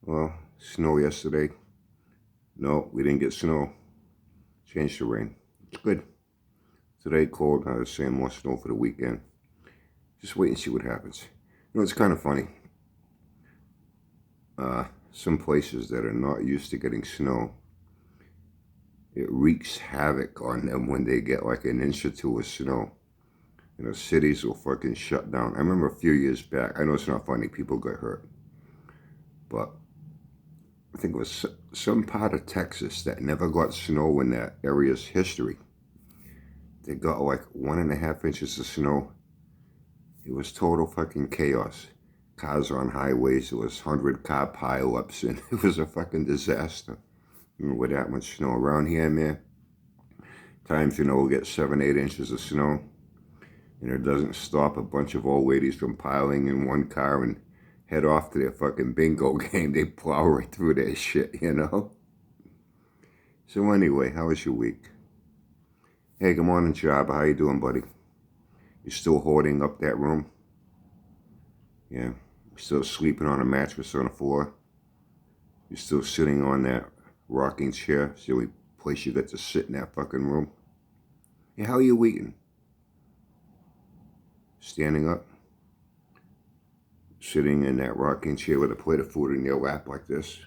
Well, snow yesterday. No, we didn't get snow. Changed to rain. It's good. Today cold. I was saying more snow for the weekend. Just wait and see what happens. It's kind of funny. Some places that are not used to getting snow, it wreaks havoc on them when they get like an inch or two of snow. Cities will fucking shut down. I remember a few years back. I know it's not funny. People got hurt. But I think it was some part of Texas that never got snow in that area's history. They got like 1.5 inches of snow. It was total fucking chaos. Cars on highways, it was 100-car pileups, and it was a fucking disaster. With that much snow around here, man. Times, we'll get 7, 8 inches of snow, and it doesn't stop a bunch of old ladies from piling in one car and head off to their fucking bingo game. They plow right through that shit. So anyway, how was your week? Hey, good morning, Jabba. How you doing, buddy? You still hoarding up that room? Yeah. You're still sleeping on a mattress on the floor? You're still sitting on that rocking chair? It's the only place you get to sit in that fucking room? Yeah, how are you eating? Standing up? Sitting in that rocking chair with a plate of food in your lap like this?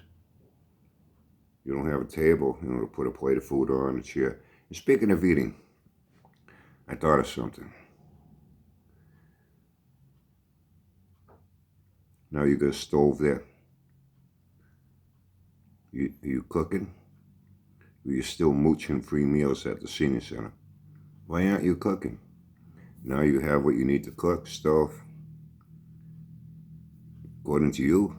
You don't have a table, to put a plate of food on the chair. And speaking of eating, I thought of something. Now you got a stove there. Are you cooking? Or you still mooching free meals at the senior center? Why aren't you cooking? Now you have what you need to cook, stove. According to you,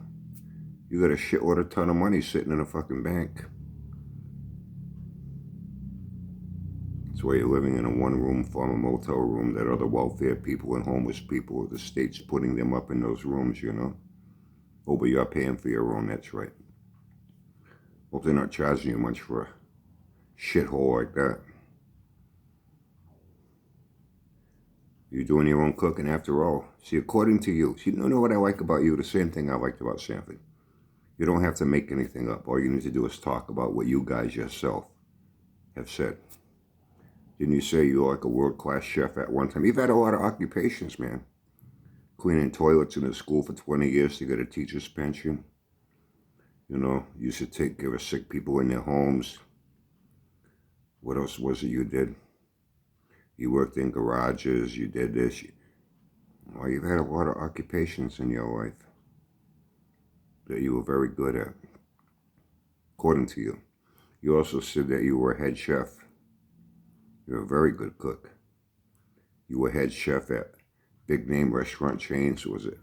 you got a shitload of ton of money sitting in a fucking bank. That's why you're living in a one-room former motel room that other welfare people and homeless people, the state's putting them up in those rooms, Oh, but you're paying for your room, that's right. Hope they're not charging you much for a shithole like that. You're doing your own cooking after all. See, according to you, know what I like about you? The same thing I liked about Sanford. You don't have to make anything up. All you need to do is talk about what you guys yourself have said. Didn't you say you're like a world-class chef at one time? You've had a lot of occupations, man. Cleaning toilets in a school for 20 years to get a teacher's pension. You used to take care of sick people in their homes. What else was it you did? You worked in garages, you did this. Well, you've had a lot of occupations in your life that you were very good at, according to you. You also said that you were a head chef. You're a very good cook. You were head chef at big name restaurant chains. Was it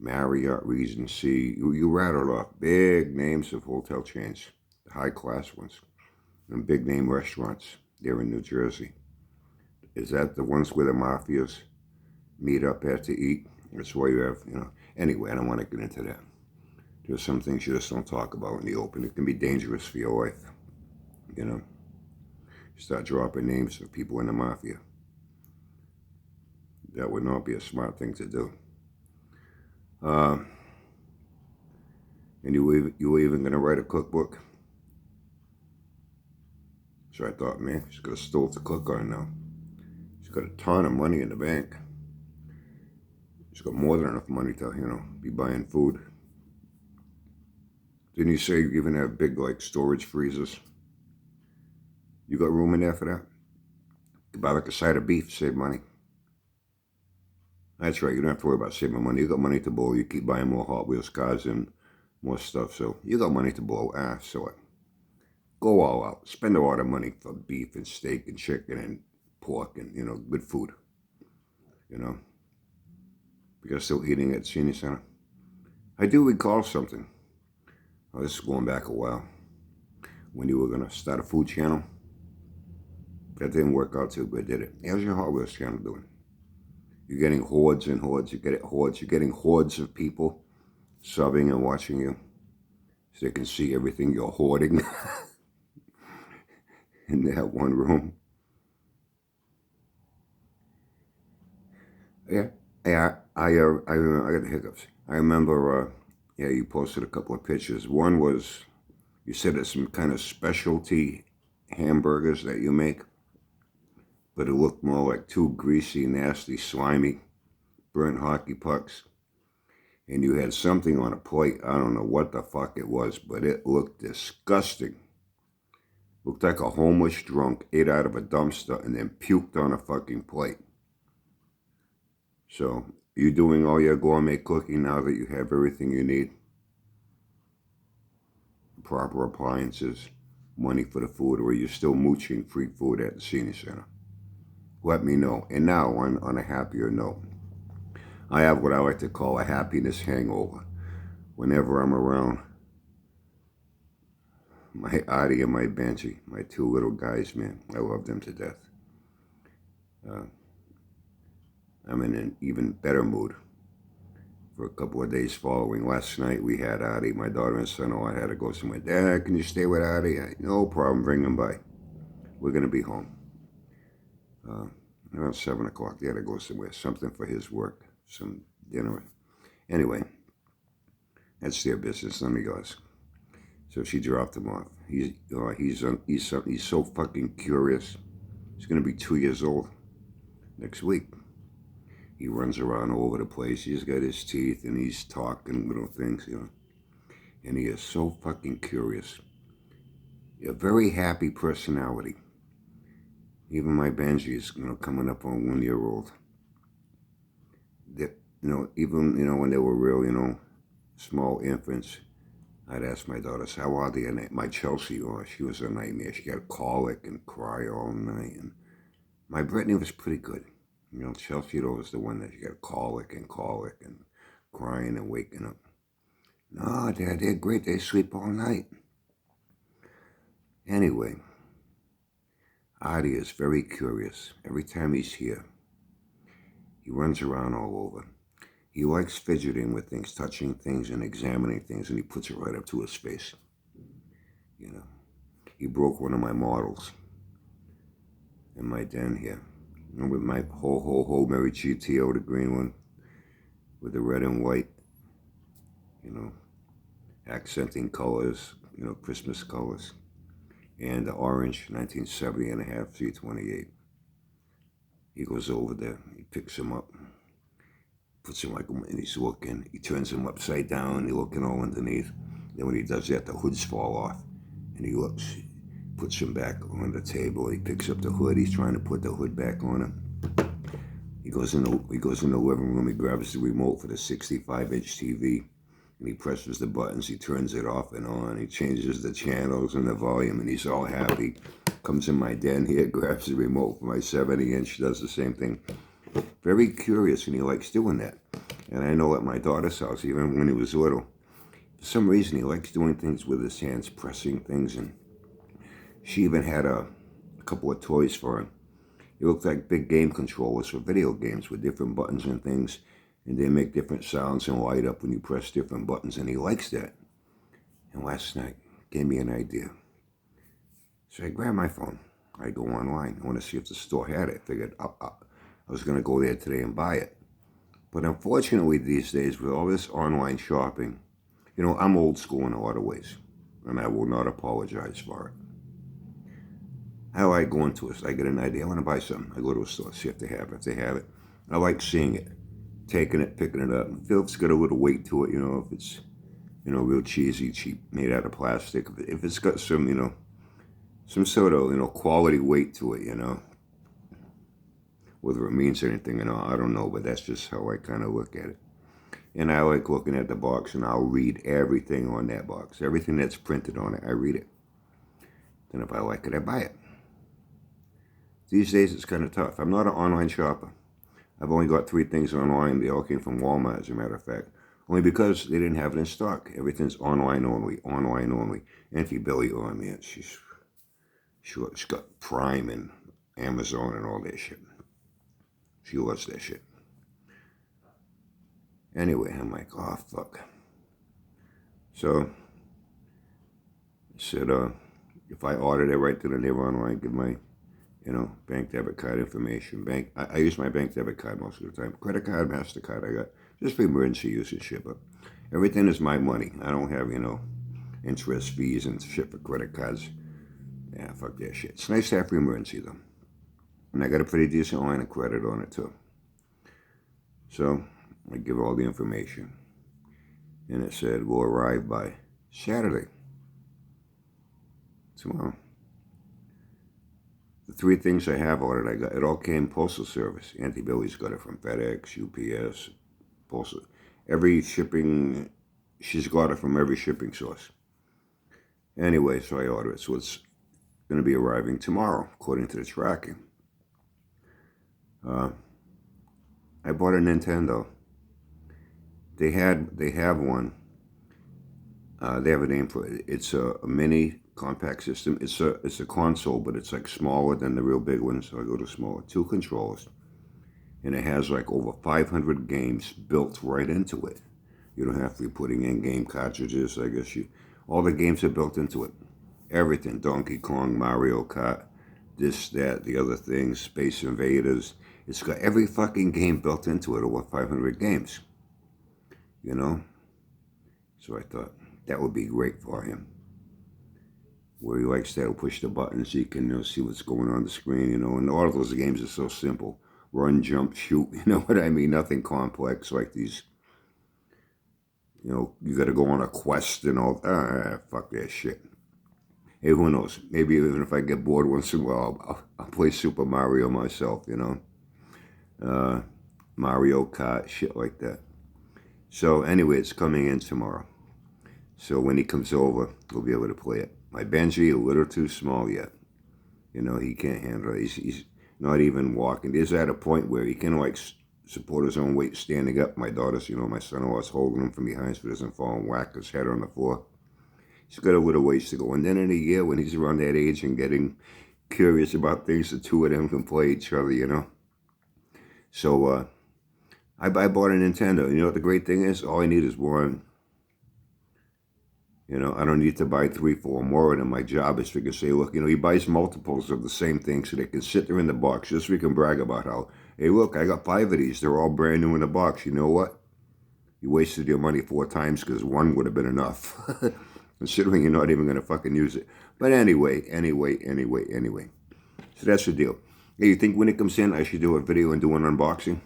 Marriott, Regency? You rattled off big names of hotel chains, the high class ones, and big name restaurants there in New Jersey. Is that the ones where the mafias meet up at to eat? That's why you have, Anyway, I don't want to get into that. There's some things you just don't talk about in the open. It can be dangerous for your life, You start dropping names of people in the mafia. That would not be a smart thing to do. And you were even going to write a cookbook. So I thought, man, she's got a stove to cook on now. She's got a ton of money in the bank. She's got more than enough money to, be buying food. Didn't you say you even have big, storage freezers? You got room in there for that? You could buy a side of beef, save money. That's right, you don't have to worry about saving money. You got money to blow. You keep buying more Hot Wheels cars and more stuff. So you got money to blow. So what? Go all out. Spend a lot of money for beef and steak and chicken and pork and, good food. Because still eating at Senior Center. I do recall something. Oh, this is going back a while. When you were going to start a food channel. That didn't work out too good, did it? How's your Hot Wheels channel doing? You're getting hordes and hordes. You're getting hordes of people subbing and watching you. So they can see everything you're hoarding in that one room. Yeah, I got the hiccups. I remember Yeah, you posted a couple of pictures. One was, you said it's some kind of specialty hamburgers that you make, but it looked more like two greasy, nasty, slimy, burnt hockey pucks. And you had something on a plate. I don't know what the fuck it was, but it looked disgusting. Looked like a homeless drunk ate out of a dumpster and then puked on a fucking plate. So, you doing all your gourmet cooking now that you have everything you need? Proper appliances, money for the food, or are you still mooching free food at the senior center? Let me know. And now, on a happier note, I have what I like to call a happiness hangover. Whenever I'm around my Adi and my Benji, my two little guys, man, I love them to death. I'm in an even better mood. For a couple of days following last night, we had Adi, my daughter and son-in-law had to go somewhere. Dad, can you stay with Adi? No problem, bring him by. We're going to be home. Around 7 o'clock, they had to go somewhere, something for his work, some dinner. Anyway, that's their business, none of yours. So she dropped him off. He's so fucking curious. He's going to be 2 years old next week. He runs around all over the place. He's got his teeth and he's talking little things, you know. And he is so fucking curious. A very happy personality. Even my Benji is, coming up on 1 year old. That, even, when they were real, small infants, I'd ask my daughters, how are they? And my Chelsea, she was a nightmare. She got colic and cry all night. And my Brittany was pretty good. Chelsea, though, was the one that she got colic and crying and waking up. No, they're great. They sleep all night. Anyway, Adi is very curious. Every time he's here, he runs around all over. He likes fidgeting with things, touching things and examining things, and he puts it right up to his face. He broke one of my models in my den here. With my whole Mary GTO, the green one, with the red and white, accenting colors, Christmas colors, and the orange 1970 and a half 328. He goes over there, he picks him up, puts him and he's looking, he turns him upside down, he's looking all underneath. Then when he does that, the hoods fall off, and he looks, puts him back on the table. He picks up the hood. He's trying to put the hood back on him. He goes in the living room. He grabs the remote for the 65-inch TV, and he presses the buttons. He turns it off and on. He changes the channels and the volume, and he's all happy. Comes in my den here, grabs the remote for my 70-inch, does the same thing. Very curious, and he likes doing that. And I know at my daughter's house, even when he was little, for some reason he likes doing things with his hands, pressing things, and she even had a couple of toys for him. It looked like big game controllers for video games with different buttons and things, and they make different sounds and light up when you press different buttons, and he likes that. And last night, gave me an idea. So I grabbed my phone. I go online. I want to see if the store had it. I figured I was going to go there today and buy it. But unfortunately these days, with all this online shopping, I'm old school in a lot of ways, and I will not apologize for it. I like going to it. I get an idea. I want to buy something. I go to a store, see if they have it. If they have it, I like seeing it, taking it, picking it up. If it's got a little weight to it, if it's, real cheesy, cheap, made out of plastic. If it's got some, some sort of, quality weight to it, whether it means anything, I don't know, but that's just how I kind of look at it. And I like looking at the box, and I'll read everything on that box. Everything that's printed on it, I read it. Then if I like it, I buy it. These days, it's kind of tough. I'm not an online shopper. I've only got 3 things online. They all came from Walmart, as a matter of fact. Only because they didn't have it in stock. Everything's online only, online only. Auntie Billy, man, she's got Prime and Amazon and all that shit. She loves that shit. Anyway, I'm like, oh, fuck. So, I said, if I ordered it right then and there online, give my, bank debit card information. I use my bank debit card most of the time. Credit card, MasterCard, I got just for emergency use and shit. But everything is my money. I don't have, interest fees and shit for credit cards. Yeah, fuck that shit. It's nice to have for emergency, though. And I got a pretty decent line of credit on it, too. So, I give all the information. And it said, we'll arrive by Saturday. Tomorrow. The 3 things I have ordered, it all came postal service. Auntie Billy's got it from FedEx, UPS, postal. Every shipping, she's got it from every shipping source. Anyway, so I ordered it. So it's going to be arriving tomorrow, according to the tracking. I bought a Nintendo. They have one. They have a name for it. It's a mini compact system. It's a console, but it's like smaller than the real big ones. So I go to smaller. 2 controllers, and it has like over 500 games built right into it. You don't have to be putting in game cartridges. I guess all the games are built into it. Everything: Donkey Kong, Mario Kart, this, that, the other things, Space Invaders. It's got every fucking game built into it. Over 500 games. So I thought that would be great for him. Where he likes to push the buttons, he can see what's going on the screen, and all of those games are so simple. Run, jump, shoot, you know what I mean? Nothing complex like these, you got to go on a quest and all. Fuck that shit. Hey, who knows? Maybe even if I get bored once in a while, I'll play Super Mario myself, Mario Kart, shit like that. So anyway, it's coming in tomorrow. So when he comes over, we'll be able to play it. My Benji, a little too small yet. He can't handle it. He's not even walking. He's at a point where he can support his own weight standing up. My daughter's, my son-in-law's holding him from behind so he doesn't fall and whack his head on the floor. He's got a little ways to go. And then in a year, when he's around that age and getting curious about things, the 2 of them can play each other, So I bought a Nintendo. You know what the great thing is? All I need is one. I don't need to buy 3, 4 more of them. My job is to say, look, he buys multiples of the same thing so they can sit there in the box. Just so we can brag about how, hey, look, I got 5 of these. They're all brand new in the box. You know what? You wasted your money 4 times because 1 would have been enough. Considering you're not even going to fucking use it. But anyway. So that's the deal. Hey, you think when it comes in, I should do a video and do an unboxing?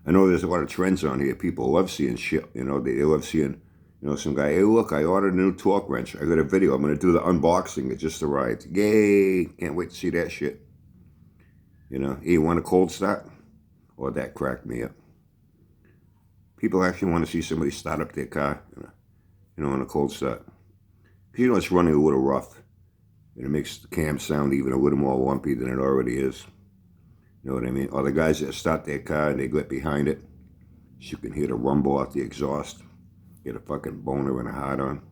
I know there's a lot of trends on here. People love seeing shit. They love seeing, some guy, hey, look, I ordered a new torque wrench. I got a video. I'm going to do the unboxing. It just arrived. Yay. Can't wait to see that shit. Hey, you want a cold start? Or that cracked me up. People actually want to see somebody start up their car, on a cold start. Because, it's running a little rough. And it makes the cam sound even a little more lumpy than it already is. You know what I mean? Or the guys that start their car and they get behind it. So you can hear the rumble out the exhaust. Get a fucking boner and a hard on.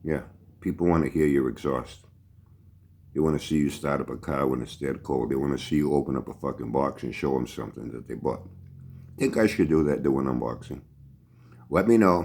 Yeah, people want to hear your exhaust. They want to see you start up a car when it's dead cold. They want to see you open up a fucking box and show them something that they bought. Think I should do that, do an unboxing? Let me know.